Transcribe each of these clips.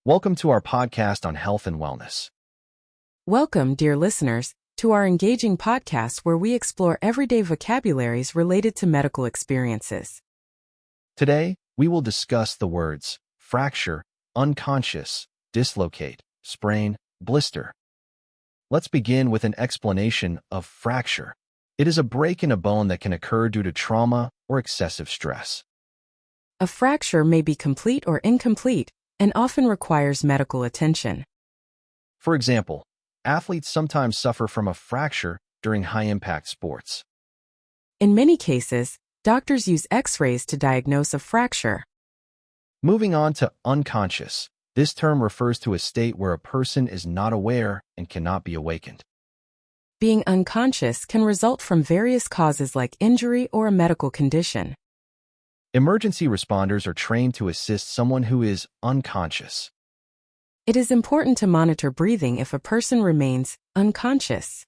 Welcome to our podcast on health and wellness. Welcome, dear listeners, to our engaging podcast where we explore everyday vocabularies related to medical experiences. Today, we will discuss the words fracture, unconscious, dislocate, sprain, blister. Let's begin with an explanation of fracture. It is a break in a bone that can occur due to trauma or excessive stress. A fracture may be complete or incomplete and often requires medical attention. For example, athletes sometimes suffer from a fracture during high-impact sports. In many cases, doctors use X-rays to diagnose a fracture. Moving on to unconscious. This term refers to a state where a person is not aware and cannot be awakened. Being unconscious can result from various causes like injury or a medical condition. Emergency responders are trained to assist someone who is unconscious. It is important to monitor breathing if a person remains unconscious.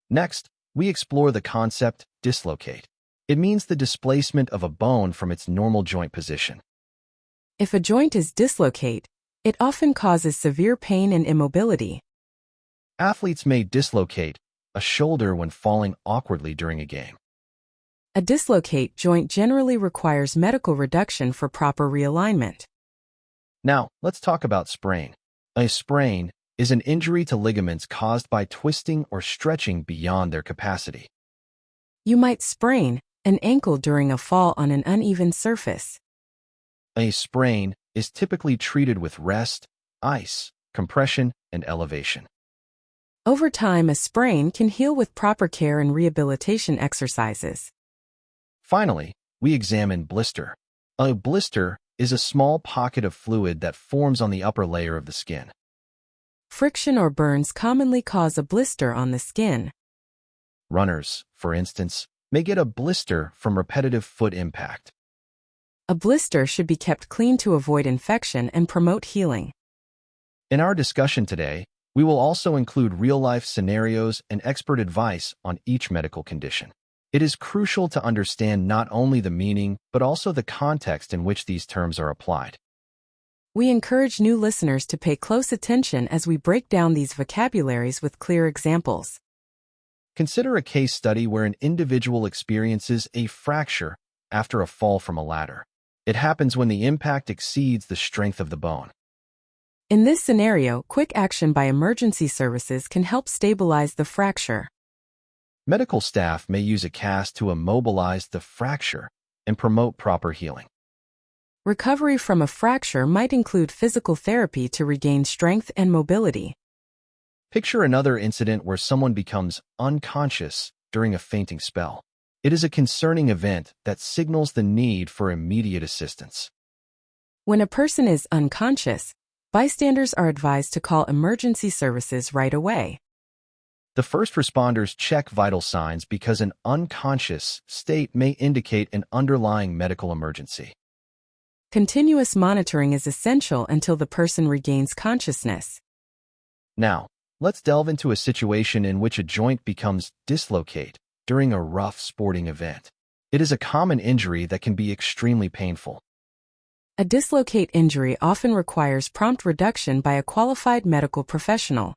Next, we explore the concept dislocate. It means the displacement of a bone from its normal joint position. If a joint is dislocate, it often causes severe pain and immobility. Athletes may dislocate a shoulder when falling awkwardly during a game. A dislocate joint generally requires medical reduction for proper realignment. Now, let's talk about sprain. A sprain is an injury to ligaments caused by twisting or stretching beyond their capacity. You might sprain an ankle during a fall on an uneven surface. A sprain is typically treated with rest, ice, compression, and elevation. Over time, a sprain can heal with proper care and rehabilitation exercises. Finally, we examine blister. A blister is a small pocket of fluid that forms on the upper layer of the skin. Friction or burns commonly cause a blister on the skin. Runners, for instance, may get a blister from repetitive foot impact. A blister should be kept clean to avoid infection and promote healing. In our discussion today, we will also include real-life scenarios and expert advice on each medical condition. It is crucial to understand not only the meaning, but also the context in which these terms are applied. We encourage new listeners to pay close attention as we break down these vocabularies with clear examples. Consider a case study where an individual experiences a fracture after a fall from a ladder. It happens when the impact exceeds the strength of the bone. In this scenario, quick action by emergency services can help stabilize the fracture. Medical staff may use a cast to immobilize the fracture and promote proper healing. Recovery from a fracture might include physical therapy to regain strength and mobility. Picture another incident where someone becomes unconscious during a fainting spell. It is a concerning event that signals the need for immediate assistance. When a person is unconscious, bystanders are advised to call emergency services right away. The first responders check vital signs because an unconscious state may indicate an underlying medical emergency. Continuous monitoring is essential until the person regains consciousness. Now, let's delve into a situation in which a joint becomes dislocate during a rough sporting event. It is a common injury that can be extremely painful. A dislocate injury often requires prompt reduction by a qualified medical professional.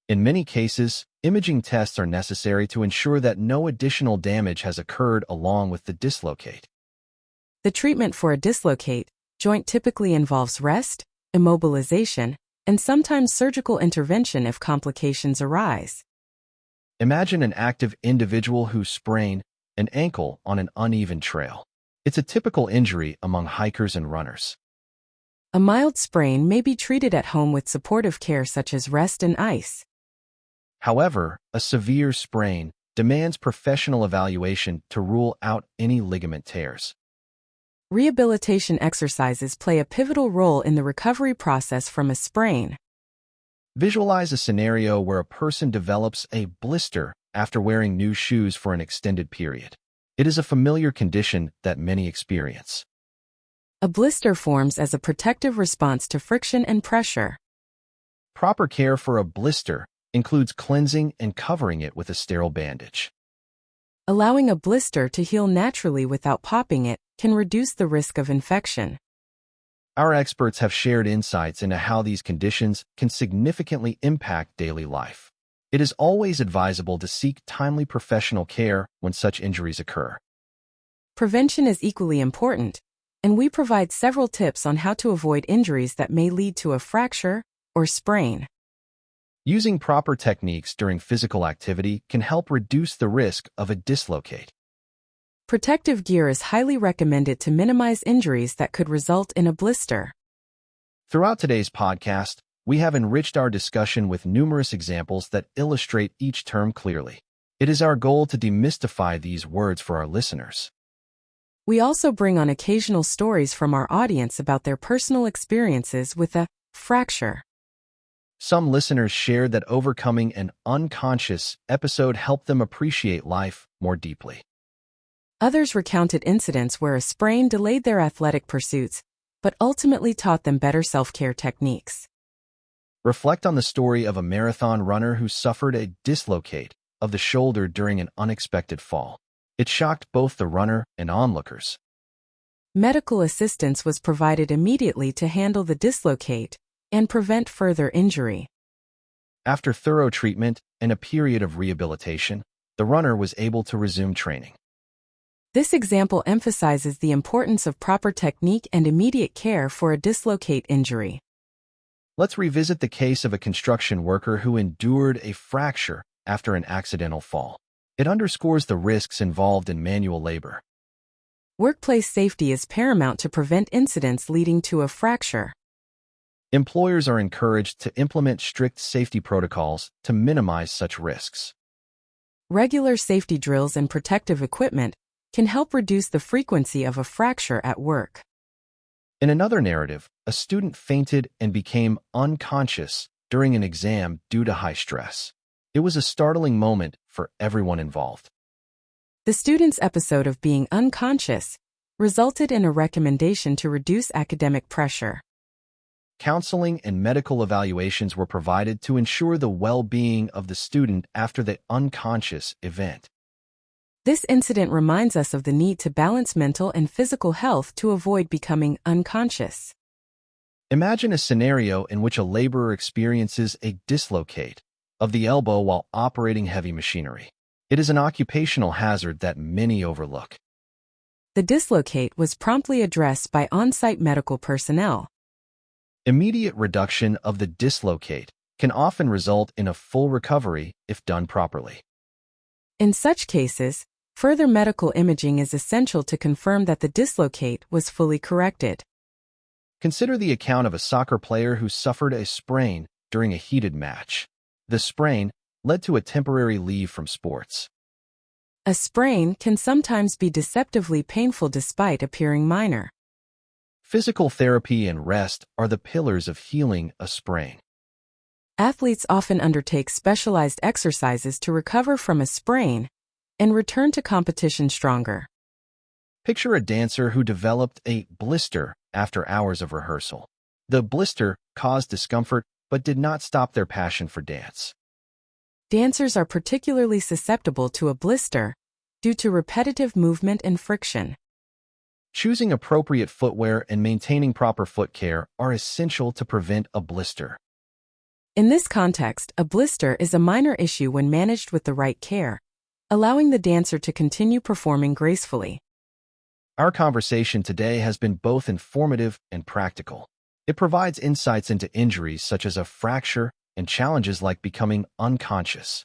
In many cases, imaging tests are necessary to ensure that no additional damage has occurred along with the dislocate. The treatment for a dislocate joint typically involves rest, immobilization, and sometimes surgical intervention if complications arise. Imagine an active individual who sprained an ankle on an uneven trail. It's a typical injury among hikers and runners. A mild sprain may be treated at home with supportive care such as rest and ice. However, a severe sprain demands professional evaluation to rule out any ligament tears. Rehabilitation exercises play a pivotal role in the recovery process from a sprain. Visualize a scenario where a person develops a blister after wearing new shoes for an extended period. It is a familiar condition that many experience. A blister forms as a protective response to friction and pressure. Proper care for a blister includes cleansing and covering it with a sterile bandage. Allowing a blister to heal naturally without popping it can reduce the risk of infection. Our experts have shared insights into how these conditions can significantly impact daily life. It is always advisable to seek timely professional care when such injuries occur. Prevention is equally important, and we provide several tips on how to avoid injuries that may lead to a fracture or sprain. Using proper techniques during physical activity can help reduce the risk of a dislocate. Protective gear is highly recommended to minimize injuries that could result in a blister. Throughout today's podcast, we have enriched our discussion with numerous examples that illustrate each term clearly. It is our goal to demystify these words for our listeners. We also bring on occasional stories from our audience about their personal experiences with a fracture. Some listeners shared that overcoming an unconscious episode helped them appreciate life more deeply. Others recounted incidents where a sprain delayed their athletic pursuits, but ultimately taught them better self-care techniques. Reflect on the story of a marathon runner who suffered a dislocate of the shoulder during an unexpected fall. It shocked both the runner and onlookers. Medical assistance was provided immediately to handle the dislocate and prevent further injury. After thorough treatment and a period of rehabilitation, the runner was able to resume training. This example emphasizes the importance of proper technique and immediate care for a dislocate injury. Let's revisit the case of a construction worker who endured a fracture after an accidental fall. It underscores the risks involved in manual labor. Workplace safety is paramount to prevent incidents leading to a fracture. Employers are encouraged to implement strict safety protocols to minimize such risks. Regular safety drills and protective equipment can help reduce the frequency of a fracture at work. In another narrative, a student fainted and became unconscious during an exam due to high stress. It was a startling moment for everyone involved. The student's episode of being unconscious resulted in a recommendation to reduce academic pressure. Counseling and medical evaluations were provided to ensure the well-being of the student after the unconscious event. This incident reminds us of the need to balance mental and physical health to avoid becoming unconscious. Imagine a scenario in which a laborer experiences a dislocate of the elbow while operating heavy machinery. It is an occupational hazard that many overlook. The dislocate was promptly addressed by on-site medical personnel. Immediate reduction of the dislocate can often result in a full recovery if done properly. In such cases, further medical imaging is essential to confirm that the dislocate was fully corrected. Consider the account of a soccer player who suffered a sprain during a heated match. The sprain led to a temporary leave from sports. A sprain can sometimes be deceptively painful despite appearing minor. Physical therapy and rest are the pillars of healing a sprain. Athletes often undertake specialized exercises to recover from a sprain and return to competition stronger. Picture a dancer who developed a blister after hours of rehearsal. The blister caused discomfort but did not stop their passion for dance. Dancers are particularly susceptible to a blister due to repetitive movement and friction. Choosing appropriate footwear and maintaining proper foot care are essential to prevent a blister. In this context, a blister is a minor issue when managed with the right care, allowing the dancer to continue performing gracefully. Our conversation today has been both informative and practical. It provides insights into injuries such as a fracture and challenges like becoming unconscious.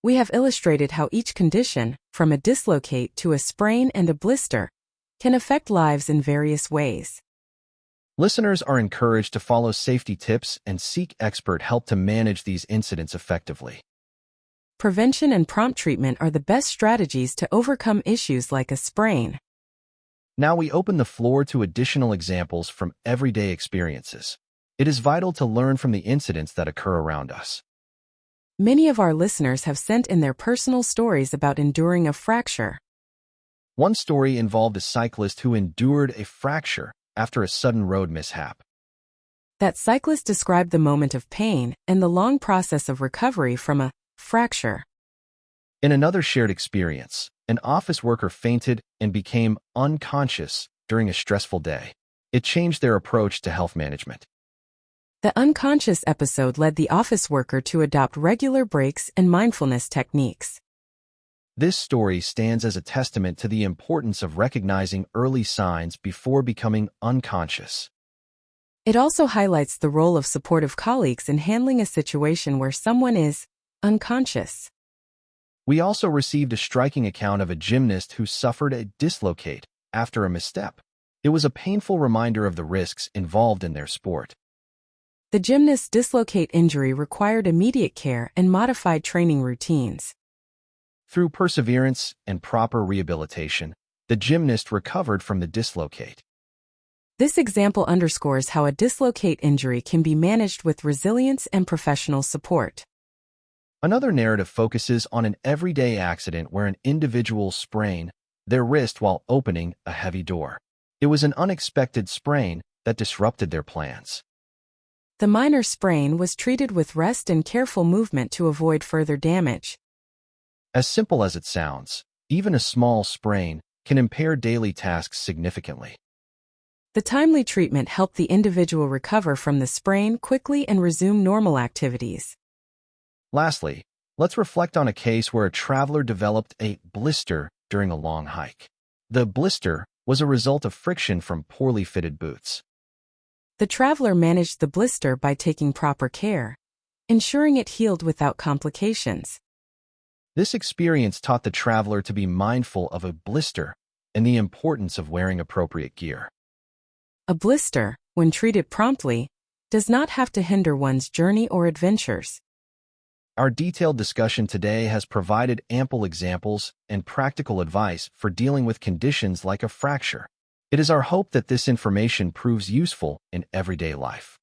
We have illustrated how each condition, from a dislocate to a sprain and a blister, can affect lives in various ways. Listeners are encouraged to follow safety tips and seek expert help to manage these incidents effectively. Prevention and prompt treatment are the best strategies to overcome issues like a sprain. Now we open the floor to additional examples from everyday experiences. It is vital to learn from the incidents that occur around us. Many of our listeners have sent in their personal stories about enduring a fracture. One story involved a cyclist who endured a fracture after a sudden road mishap. That cyclist described the moment of pain and the long process of recovery from a fracture. In another shared experience, an office worker fainted and became unconscious during a stressful day. It changed their approach to health management. The unconscious episode led the office worker to adopt regular breaks and mindfulness techniques. This story stands as a testament to the importance of recognizing early signs before becoming unconscious. It also highlights the role of supportive colleagues in handling a situation where someone is unconscious. We also received a striking account of a gymnast who suffered a dislocate after a misstep. It was a painful reminder of the risks involved in their sport. The gymnast's dislocate injury required immediate care and modified training routines. Through perseverance and proper rehabilitation, the gymnast recovered from the dislocate. This example underscores how a dislocate injury can be managed with resilience and professional support. Another narrative focuses on an everyday accident where an individual sprained their wrist while opening a heavy door. It was an unexpected sprain that disrupted their plans. The minor sprain was treated with rest and careful movement to avoid further damage. As simple as it sounds, even a small sprain can impair daily tasks significantly. The timely treatment helped the individual recover from the sprain quickly and resume normal activities. Lastly, let's reflect on a case where a traveler developed a blister during a long hike. The blister was a result of friction from poorly fitted boots. The traveler managed the blister by taking proper care, ensuring it healed without complications. This experience taught the traveler to be mindful of a blister and the importance of wearing appropriate gear. A blister, when treated promptly, does not have to hinder one's journey or adventures. Our detailed discussion today has provided ample examples and practical advice for dealing with conditions like a fracture. It is our hope that this information proves useful in everyday life.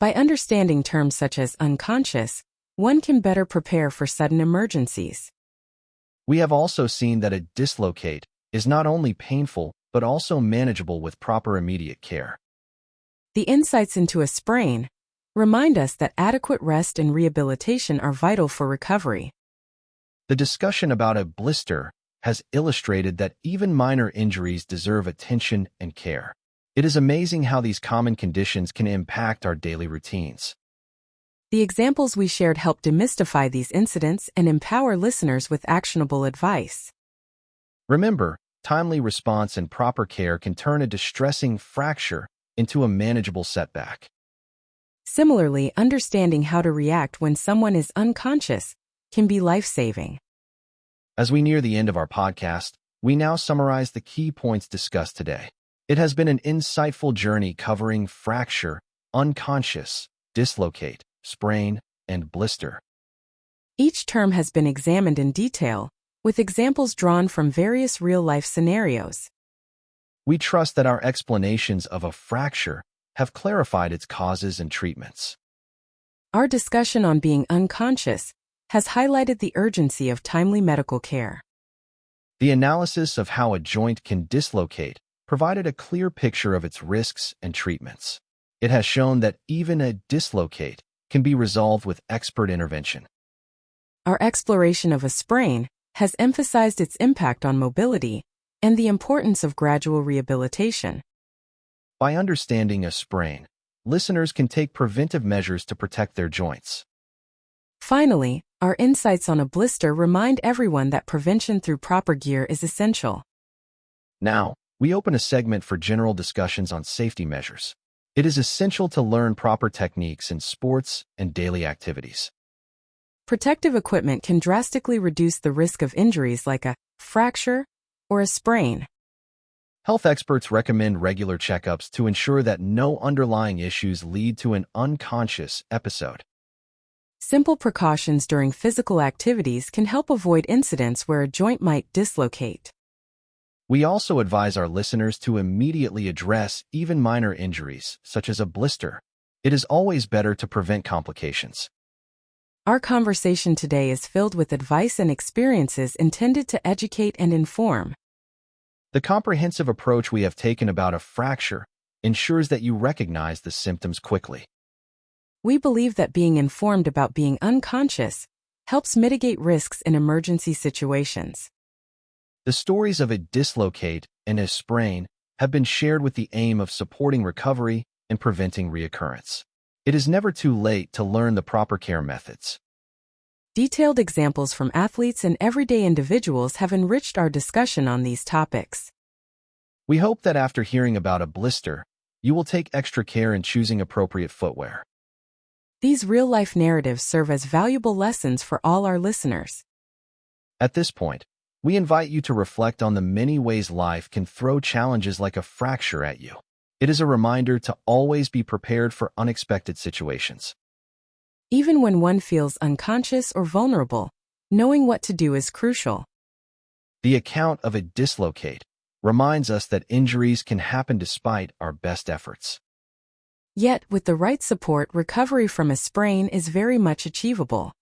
By understanding terms such as unconscious, one can better prepare for sudden emergencies. We have also seen that a dislocate is not only painful but also manageable with proper immediate care. The insights into a sprain remind us that adequate rest and rehabilitation are vital for recovery. The discussion about a blister has illustrated that even minor injuries deserve attention and care. It is amazing how these common conditions can impact our daily routines. The examples we shared help demystify these incidents and empower listeners with actionable advice. Remember, timely response and proper care can turn a distressing fracture into a manageable setback. Similarly, understanding how to react when someone is unconscious can be life-saving. As we near the end of our podcast, we now summarize the key points discussed today. It has been an insightful journey covering fracture, unconscious, dislocate, sprain, and blister. Each term has been examined in detail, with examples drawn from various real-life scenarios. We trust that our explanations of a fracture have clarified its causes and treatments. Our discussion on being unconscious has highlighted the urgency of timely medical care. The analysis of how a joint can dislocate provided a clear picture of its risks and treatments. It has shown that even a dislocate can be resolved with expert intervention. Our exploration of a sprain has emphasized its impact on mobility and the importance of gradual rehabilitation. By understanding a sprain, listeners can take preventive measures to protect their joints. Finally, our insights on a blister remind everyone that prevention through proper gear is essential. Now, we open a segment for general discussions on safety measures. It is essential to learn proper techniques in sports and daily activities. Protective equipment can drastically reduce the risk of injuries like a fracture or a sprain. Health experts recommend regular checkups to ensure that no underlying issues lead to an unconscious episode. Simple precautions during physical activities can help avoid incidents where a joint might dislocate. We also advise our listeners to immediately address even minor injuries, such as a blister. It is always better to prevent complications. Our conversation today is filled with advice and experiences intended to educate and inform. The comprehensive approach we have taken about a fracture ensures that you recognize the symptoms quickly. We believe that being informed about being unconscious helps mitigate risks in emergency situations. The stories of a dislocate and a sprain have been shared with the aim of supporting recovery and preventing reoccurrence. It is never too late to learn the proper care methods. Detailed examples from athletes and everyday individuals have enriched our discussion on these topics. We hope that after hearing about a blister, you will take extra care in choosing appropriate footwear. These real-life narratives serve as valuable lessons for all our listeners. At this point, we invite you to reflect on the many ways life can throw challenges like a fracture at you. It is a reminder to always be prepared for unexpected situations. Even when one feels unconscious or vulnerable, knowing what to do is crucial. The account of a dislocate reminds us that injuries can happen despite our best efforts. Yet, with the right support, recovery from a sprain is very much achievable.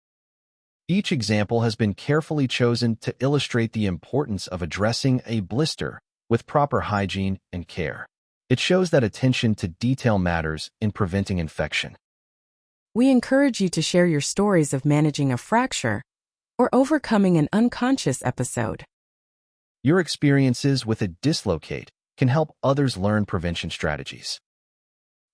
Each example has been carefully chosen to illustrate the importance of addressing a blister with proper hygiene and care. It shows that attention to detail matters in preventing infection. We encourage you to share your stories of managing a fracture or overcoming an unconscious episode. Your experiences with a dislocate can help others learn prevention strategies.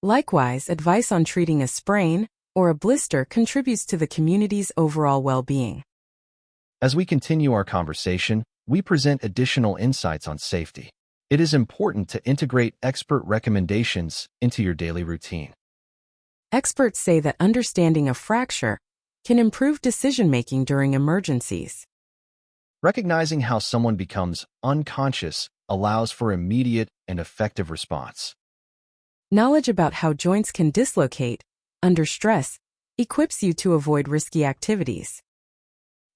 Likewise, advice on treating a sprain or a blister contributes to the community's overall well-being. As we continue our conversation, we present additional insights on safety. It is important to integrate expert recommendations into your daily routine. Experts say that understanding a fracture can improve decision-making during emergencies. Recognizing how someone becomes unconscious allows for immediate and effective response. Knowledge about how joints can dislocate under stress equips you to avoid risky activities.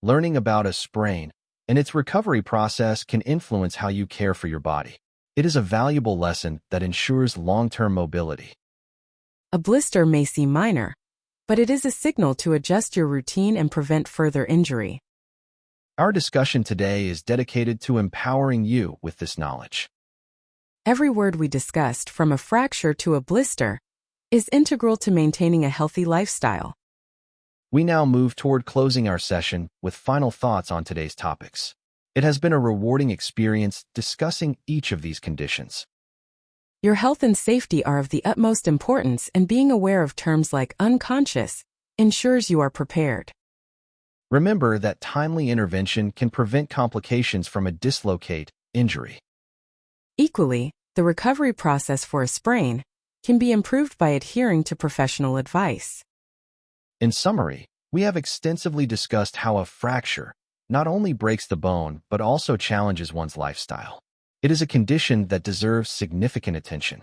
Learning about a sprain and its recovery process can influence how you care for your body. It is a valuable lesson that ensures long-term mobility. A blister may seem minor, but it is a signal to adjust your routine and prevent further injury. Our discussion today is dedicated to empowering you with this knowledge. Every word we discussed, from a fracture to a blister, is integral to maintaining a healthy lifestyle. We now move toward closing our session with final thoughts on today's topics. It has been a rewarding experience discussing each of these conditions. Your health and safety are of the utmost importance, and being aware of terms like unconscious ensures you are prepared. Remember that timely intervention can prevent complications from a dislocate injury. Equally, the recovery process for a sprain can be improved by adhering to professional advice. In summary, we have extensively discussed how a fracture not only breaks the bone but also challenges one's lifestyle. It is a condition that deserves significant attention.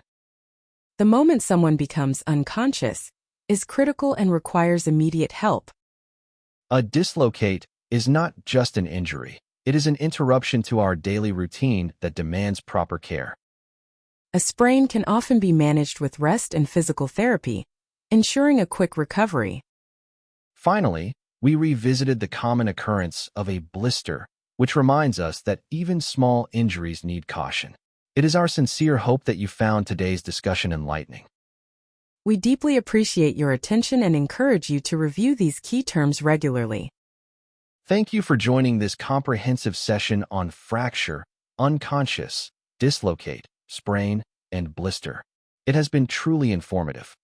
The moment someone becomes unconscious is critical and requires immediate help. A dislocate is not just an injury. It is an interruption to our daily routine that demands proper care. A sprain can often be managed with rest and physical therapy, ensuring a quick recovery. Finally, we revisited the common occurrence of a blister, which reminds us that even small injuries need caution. It is our sincere hope that you found today's discussion enlightening. We deeply appreciate your attention and encourage you to review these key terms regularly. Thank you for joining this comprehensive session on fracture, unconscious, dislocate, sprain, and blister. It has been truly informative.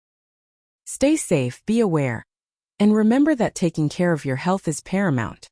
Stay safe, be aware, and remember that taking care of your health is paramount.